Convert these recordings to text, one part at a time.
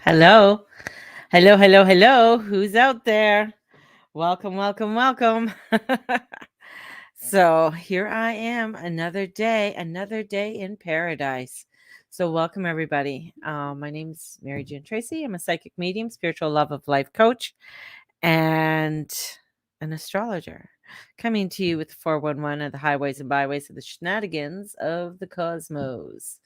Hello. Hello, hello, hello. Who's out there? Welcome, welcome, welcome. So here I am, another day in paradise. So welcome everybody. My name's Mary Jane Tracy. I'm a psychic medium, spiritual love of life coach, and an astrologer. Coming to you with 411 of the highways and byways of the shenanigans of the cosmos.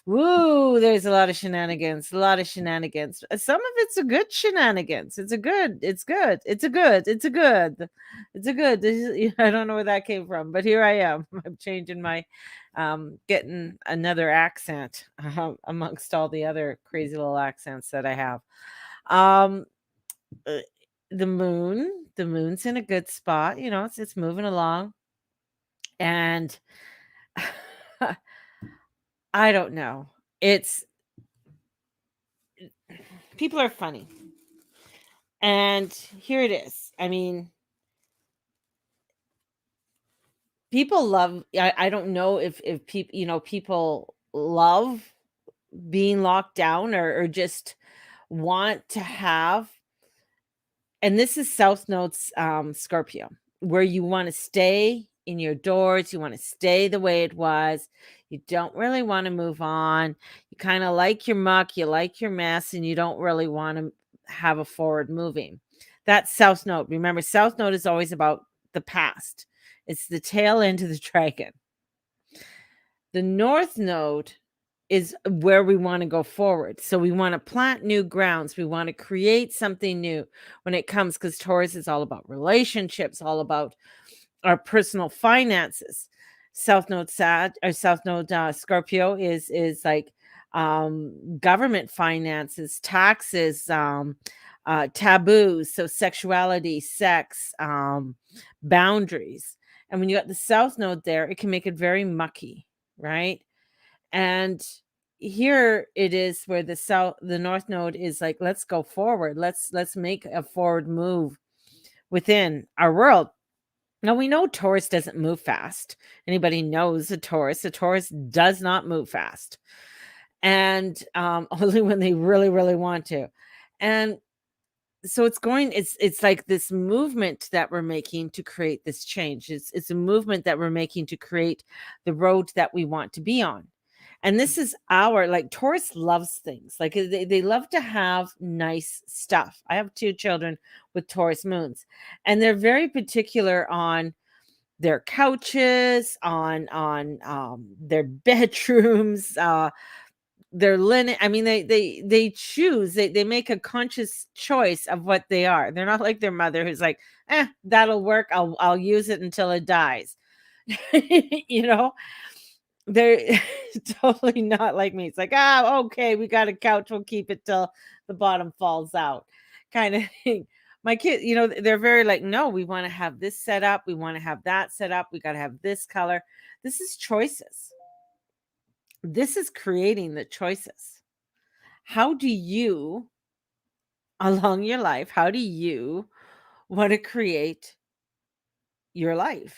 Woo, there's a lot of shenanigans, a lot of shenanigans. Some of it's a good shenanigans. It's a good. I don't know where that came from, but here I am. I'm changing my, getting another accent amongst all the other crazy little accents that I have. Um, uh, the moon's in a good spot. It's moving along, and I don't know. It's People are funny. And here it is. I mean, people love I don't know if people love being locked down or just want to have, and this is South Node's Scorpio, where you want to stay in your doors, you want to stay the way it was. You don't really want to move on. You kind of like your muck, you like your mess, and you don't really want to have a forward moving. That's South Node. Remember, South Node is always about the past. It's the tail end of the dragon. The North Node is where we want to go forward. So we want to plant new grounds. We want to create something new when it comes, because Taurus is all about relationships, all about our personal finances. South Node South Node Scorpio is like government finances, taxes, taboos, so sexuality, sex, boundaries. And when you got the South Node there, it can make it very mucky, right? And here it is where the North Node is like, let's go forward. Let's make a forward move within our world. Now we know Taurus doesn't move fast. Anybody knows a Taurus. A Taurus does not move fast. And only when they really, really want to. And so it's like this movement that we're making to create this change. It's a movement that we're making to create the road that we want to be on. And this is our, like, Taurus loves things. Like, they love to have nice stuff. I have two children with Taurus moons, and they're very particular on their couches, on their bedrooms, their linen. I mean, they choose, they make a conscious choice of what they are. They're not like their mother who's like, that'll work. I'll use it until it dies. you know, they're totally not like me. It's like, okay, we got a couch, we'll keep it till the bottom falls out, kind of thing. My kids, they're very like, no, we want to have this set up, we want to have that set up, we got to have this color. This is choices. This is creating the choices. How do you, along your life, how do you want to create your life?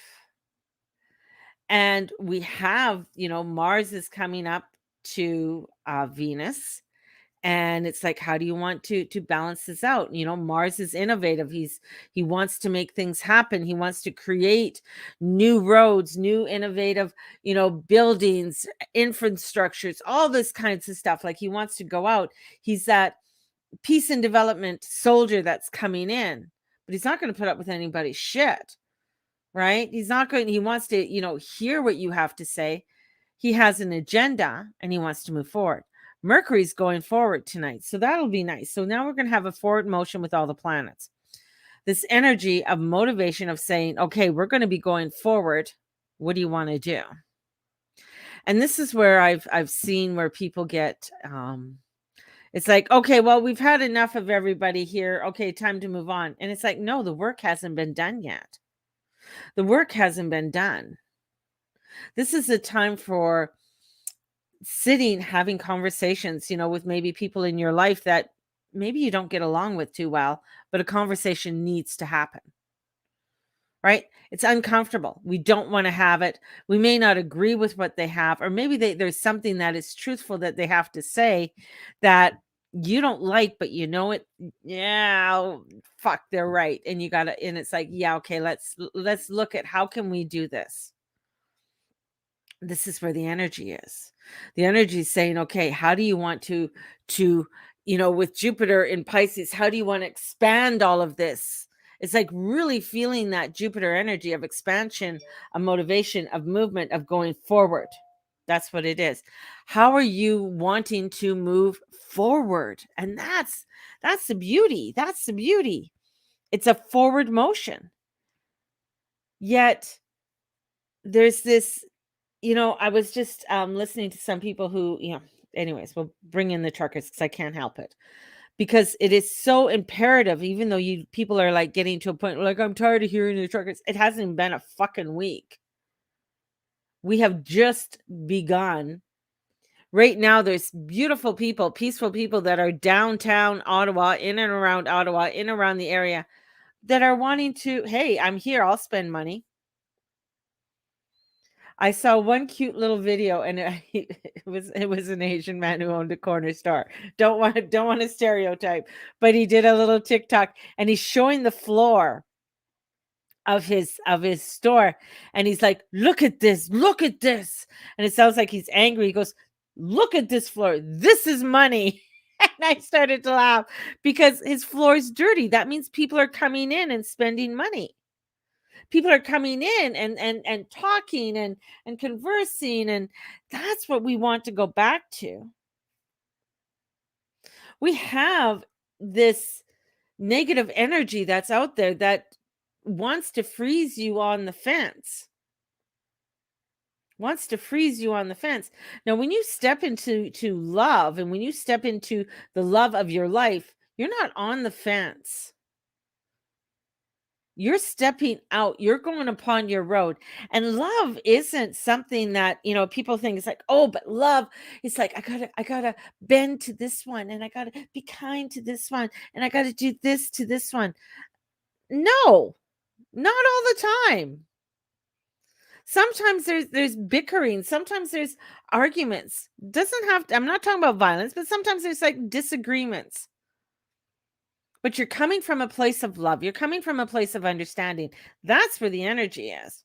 And we have, Mars is coming up to Venus, and it's like, how do you want to balance this out? Mars is innovative. He wants to make things happen. He wants to create new roads, new innovative, buildings, infrastructures, all this kinds of stuff. Like, he wants to go out. He's that peace and development soldier that's coming in, but he's not going to put up with anybody's shit. Right? He's not going, he wants to, hear what you have to say. He has an agenda and he wants to move forward. Mercury's going forward tonight, so that'll be nice. So now we're going to have a forward motion with all the planets. This energy of motivation of saying, okay, we're going to be going forward. What do you want to do? And this is where I've seen where people get it's like, okay, well, we've had enough of everybody here. Okay, time to move on. And it's like, no, the work hasn't been done yet. The work hasn't been done. This is a time for sitting, having conversations, with maybe people in your life that maybe you don't get along with too well, but a conversation needs to happen. Right? It's uncomfortable. We don't want to have it. We may not agree with what they have, or maybe there's something that is truthful that they have to say that you don't like, but you know it. Yeah, fuck, they're right. And you gotta, and it's like, yeah, okay, let's look at how can we do this. This is where the energy is. The energy is saying, okay, how do you want to with Jupiter in Pisces, how do you want to expand all of this? It's like really feeling that Jupiter energy of expansion, of motivation, of movement, of going forward. That's what it is. How are you wanting to move forward? And that's the beauty. That's the beauty. It's a forward motion. Yet there's this, I was just listening to some people who, anyways, we'll bring in the truckers because I can't help it. Because it is so imperative, even though people are like getting to a point like, I'm tired of hearing the truckers. It hasn't even been a fucking week. We have just begun. Right now, there's beautiful people, peaceful people that are downtown Ottawa, in and around Ottawa, in and around the area that are wanting to, hey, I'm here, I'll spend money. I saw one cute little video, and it was an Asian man who owned a corner store. Don't want to stereotype, but he did a little TikTok, and he's showing the floor of his store, and he's like, look at this, and it sounds like he's angry. He goes, look at this floor, this is money. And I started to laugh because his floor is dirty. That means people are coming in and spending money. People are coming in and talking and conversing, and that's what we want to go back to. We have this negative energy that's out there that wants to freeze you on the fence. Now, when you step into love, and when you step into the love of your life, you're not on the fence. You're stepping out, you're going upon your road. And love isn't something that, people think it's like, oh, but love, it's like, I gotta bend to this one, and I gotta be kind to this one, and I gotta do this to this one. No, not all the time. Sometimes there's bickering, sometimes there's arguments. Doesn't have to, I'm not talking about violence, but sometimes there's like disagreements. But you're coming from a place of love. You're coming from a place of understanding. That's where the energy is.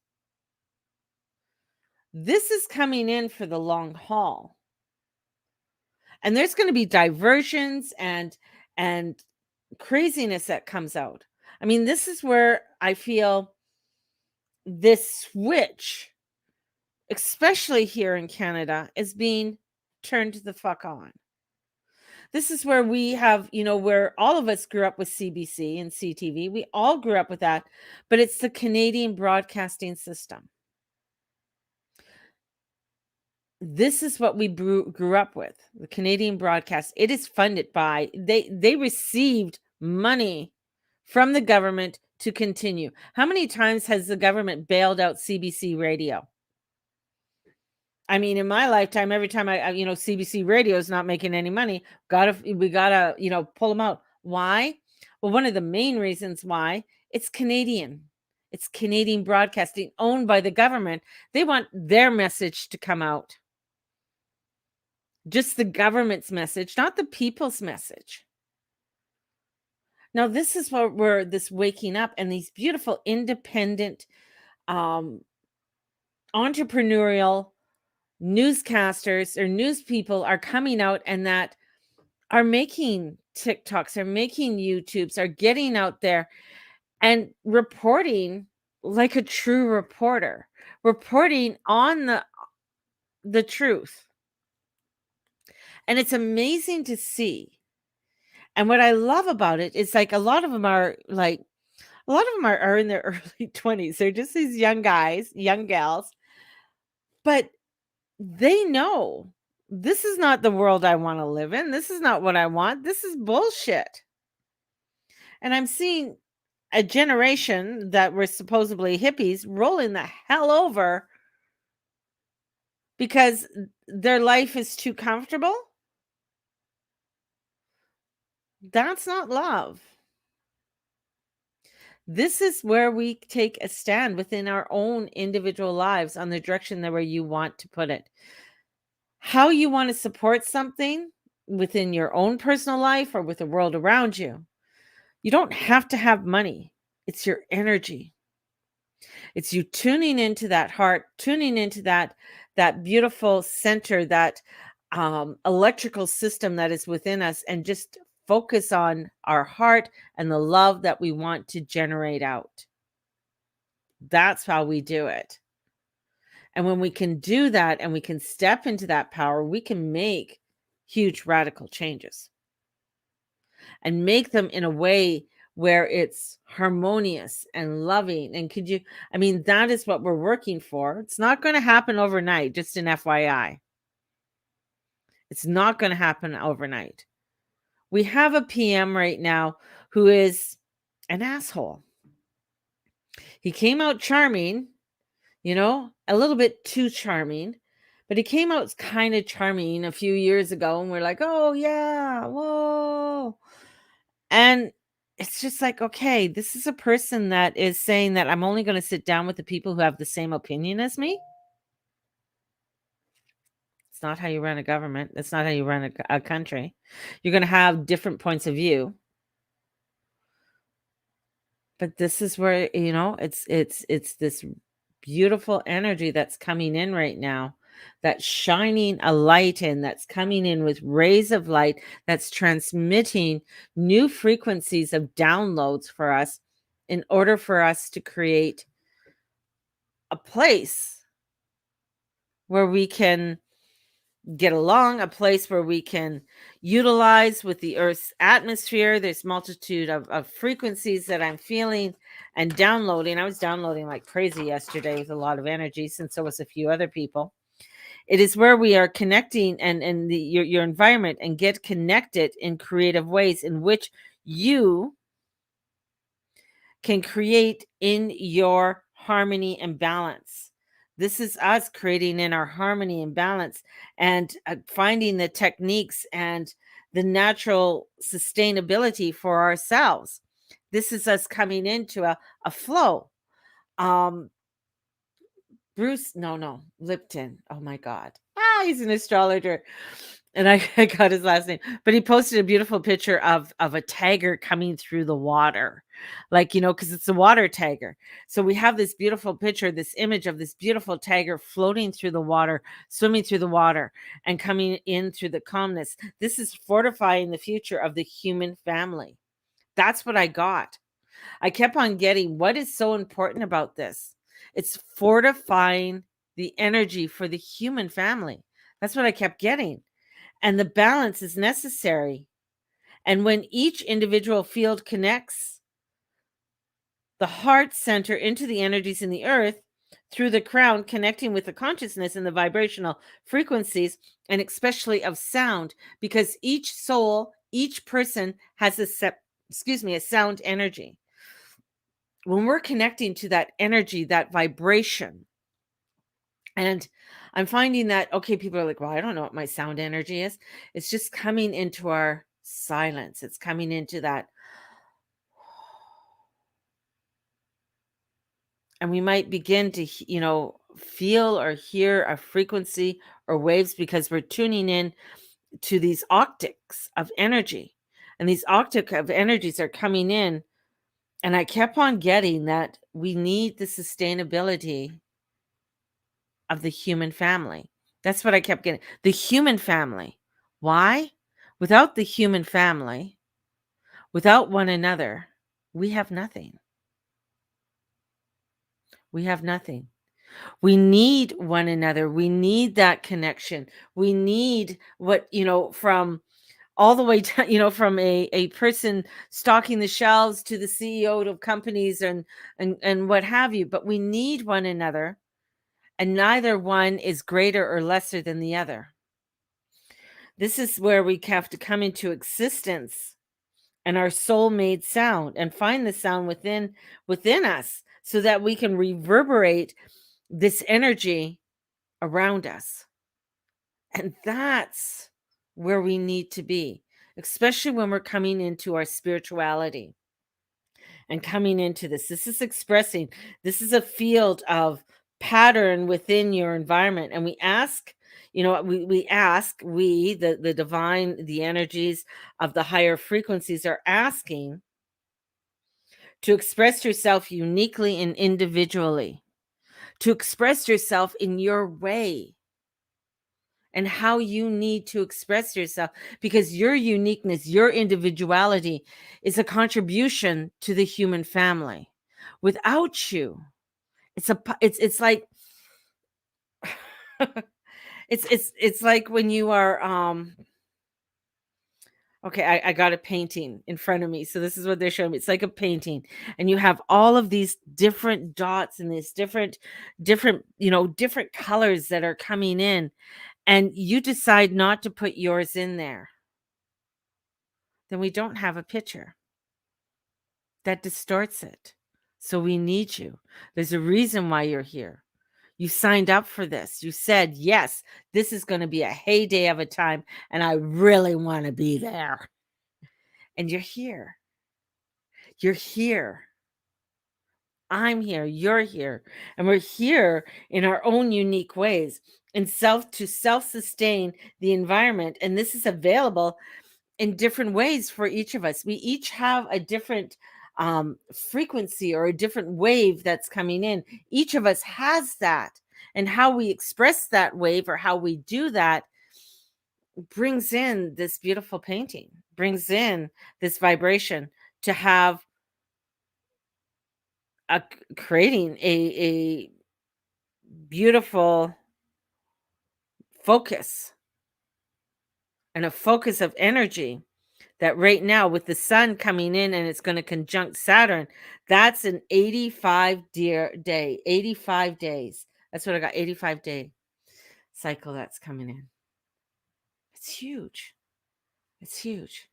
This is coming in for the long haul. And there's going to be diversions and craziness that comes out. I mean, this is where I feel this switch, especially here in Canada, is being turned the fuck on. This is where we have, where all of us grew up with CBC and CTV. We all grew up with that, but it's the Canadian broadcasting system. This is what we grew up with, the Canadian broadcast. It is funded by, they received money from the government to continue. How many times has the government bailed out CBC radio? I mean, in my lifetime, every time CBC radio is not making any money, we gotta, pull them out. Why? Well, one of the main reasons why, it's Canadian. It's Canadian broadcasting, owned by the government. They want their message to come out. Just the government's message, not the people's message. Now, this is what we're this waking up, and these beautiful independent entrepreneurial newscasters or news people are coming out, and that are making TikToks, are making YouTubes, are getting out there and reporting like a true reporter, reporting on the truth. And it's amazing to see. And what I love about it is, like, a lot of them are in their early 20s. They're just these young guys, young gals, but they know this is not the world I want to live in. This is not what I want. This is bullshit. And I'm seeing a generation that were supposedly hippies rolling the hell over because their life is too comfortable. That's not love. This is where we take a stand within our own individual lives on the direction that where you want to put it. How you want to support something, within your own personal life or with the world around you, you don't have to have money. It's your energy. It's you tuning into that heart, tuning into that beautiful center, that electrical system that is within us, and just focus on our heart and the love that we want to generate out. That's how we do it. And when we can do that and we can step into that power, we can make huge radical changes and make them in a way where it's harmonious and loving. And could you, I mean, that is what we're working for. It's not going to happen overnight, just an FYI. It's not going to happen overnight. We have a PM right now who is an asshole. He came out charming, a little bit too charming, but he came out kind of charming a few years ago, and we're like, oh, yeah, whoa. And it's just like, okay, this is a person that is saying that I'm only going to sit down with the people who have the same opinion as me. It's not how you run a government. That's not how you run a country. You're going to have different points of view. But this is where, it's this beautiful energy that's coming in right now, that's shining a light in, that's coming in with rays of light, that's transmitting new frequencies of downloads for us in order for us to create a place where we can get along, a place where we can utilize with the Earth's atmosphere. There's multitude of frequencies that I'm feeling and downloading. I was downloading like crazy yesterday with a lot of energy, since there was a few other people. It is where we are connecting and your environment, and get connected in creative ways in which you can create in your harmony and balance. This is us creating in our harmony and balance, and finding the techniques and the natural sustainability for ourselves. This is us coming into a flow. Um, Bruce, no, Lipton. Oh my God. He's an astrologer. And I got his last name. But he posted a beautiful picture of a tiger coming through the water. Like, because it's a water tiger. So we have this beautiful picture, this image of this beautiful tiger floating through the water, swimming through the water, and coming in through the calmness. This is fortifying the future of the human family. That's what I got. I kept on getting, what is so important about this? It's fortifying the energy for the human family. That's what I kept getting. And the balance is necessary. And when each individual field connects the heart center into the energies in the earth through the crown, connecting with the consciousness and the vibrational frequencies, and especially of sound, because each soul, each person has a sound energy. When we're connecting to that energy, that vibration, and I'm finding that, okay, people are like, well, I don't know what my sound energy is. It's just coming into our silence. It's coming into that. And we might begin to, feel or hear a frequency or waves, because we're tuning in to these octaves of energy. And these octave of energies are coming in. And I kept on getting that we need the sustainability of the human family. That's what I kept getting. The human family. Why? Without the human family, without one another, we have nothing. We have nothing. We need one another. We need that connection. We need from all the way down, from a person stocking the shelves to the CEO of companies and what have you. But we need one another, and neither one is greater or lesser than the other. This is where we have to come into existence and our soul-made sound, and find the sound within us, so that we can reverberate this energy around us. And that's where we need to be, especially when we're coming into our spirituality and coming into this. This is expressing, this is a field of pattern within your environment. And we ask, we ask, the divine, the energies of the higher frequencies are asking to express yourself uniquely and individually, to express yourself in your way and how you need to express yourself, because your uniqueness, your individuality is a contribution to the human family. Without you, it's like it's like when you are okay, I got a painting in front of me. So this is what they're showing me. It's like a painting, and you have all of these different dots and these different colors that are coming in, and you decide not to put yours in there. Then we don't have a picture. That distorts it. So we need you. There's a reason why you're here. You signed up for this. You said, yes, this is going to be a heyday of a time, and I really want to be there. And you're here. You're here. I'm here. You're here. And we're here in our own unique ways and self-sustain the environment. And this is available in different ways for each of us. We each have a different frequency or a different wave that's coming in. Each of us has that. And how we express that wave or how we do that brings in this beautiful painting, brings in this vibration to have creating a beautiful focus and a focus of energy that right now with the sun coming in and it's going to conjunct Saturn, that's an 85 days. That's what I got, 85-day cycle that's coming in. It's huge. It's huge.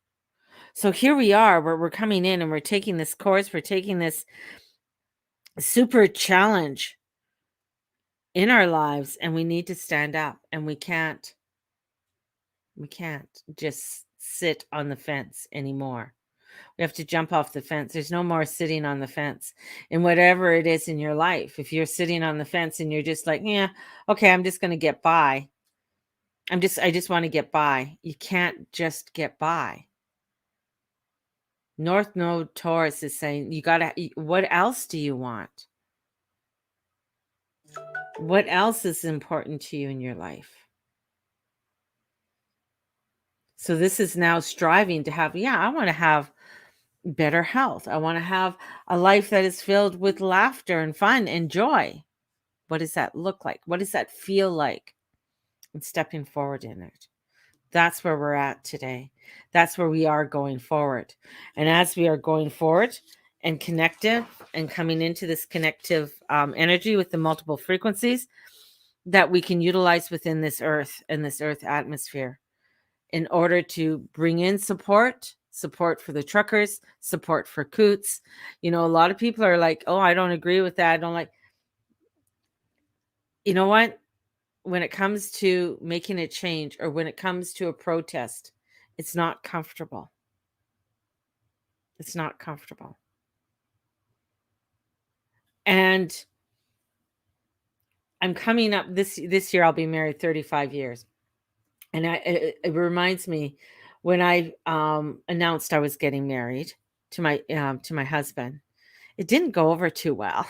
So here we are, where we're coming in and we're taking this course, we're taking this super challenge in our lives, and we need to stand up, and we can't just sit on the fence anymore. We have to jump off the fence. There's no more sitting on the fence in whatever it is in your life. If you're sitting on the fence and you're just like, yeah, okay, I'm just going to get by. I just want to get by. You can't just get by. North Node Taurus is saying, what else do you want? What else is important to you in your life? So this is now striving to have, I want to have better health. I want to have a life that is filled with laughter and fun and joy. What does that look like? What does that feel like? And stepping forward in it. That's where we're at today. That's where we are going forward. And as we are going forward and connected and coming into this connective energy with the multiple frequencies that we can utilize within this earth and this earth atmosphere in order to bring in support for the truckers, support for coots. A lot of people are like, oh, I don't agree with that. I don't like, you know what? When it comes to making a change or when it comes to a protest, it's not comfortable. It's not comfortable. And I'm coming up this year, I'll be married 35 years. And it reminds me when I announced I was getting married to my husband, it didn't go over too well.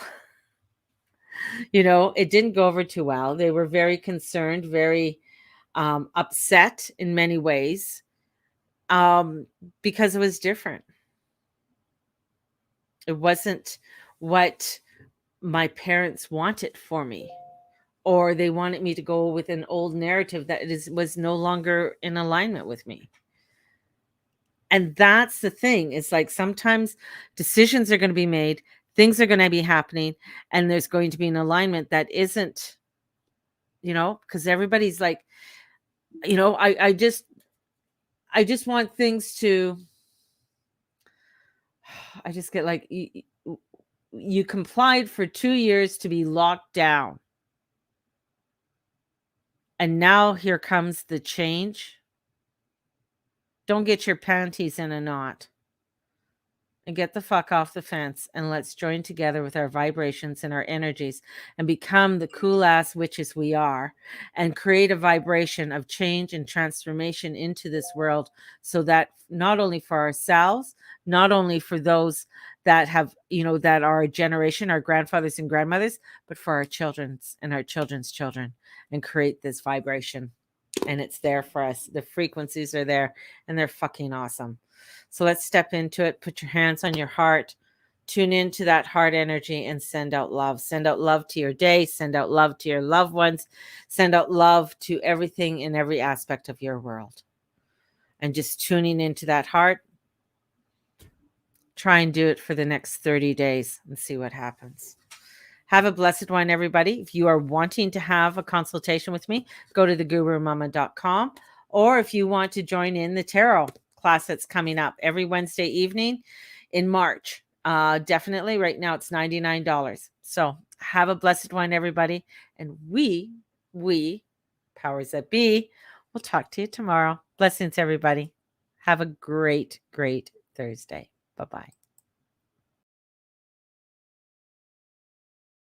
It didn't go over too well. They were very concerned, very upset in many ways, because it was different. It wasn't what my parents wanted for me, or they wanted me to go with an old narrative that was no longer in alignment with me. And that's the thing. It's like sometimes decisions are going to be made, things are going to be happening, and there's going to be an alignment that isn't, because everybody's like, I just want things to, I just get like, you complied for 2 years to be locked down. And now here comes the change. Don't get your panties in a knot. and get the fuck off the fence, and let's join together with our vibrations and our energies and become the cool ass witches we are, and create a vibration of change and transformation into this world, so that not only for ourselves, not only for those that have, that are a generation, our grandfathers and grandmothers, but for our children's and our children's children, and create this vibration. And it's there for us. The frequencies are there, and they're fucking awesome. So let's step into it. Put your hands on your heart. Tune into that heart energy and send out love. Send out love to your day. Send out love to your loved ones. Send out love to everything in every aspect of your world. And just tuning into that heart. Try and do it for the next 30 days and see what happens. Have a blessed one, everybody. If you are wanting to have a consultation with me, go to thegurumama.com. Or if you want to join in the tarot class that's coming up every Wednesday evening in March, definitely right now it's $99. So have a blessed one, everybody. And we, powers that be, will talk to you tomorrow. Blessings, everybody. Have a great, great Thursday. Bye-bye.